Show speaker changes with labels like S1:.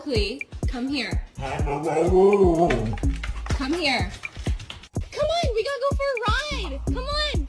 S1: Oakley, come here. Come here. Come on, we gotta go for a ride. Come on.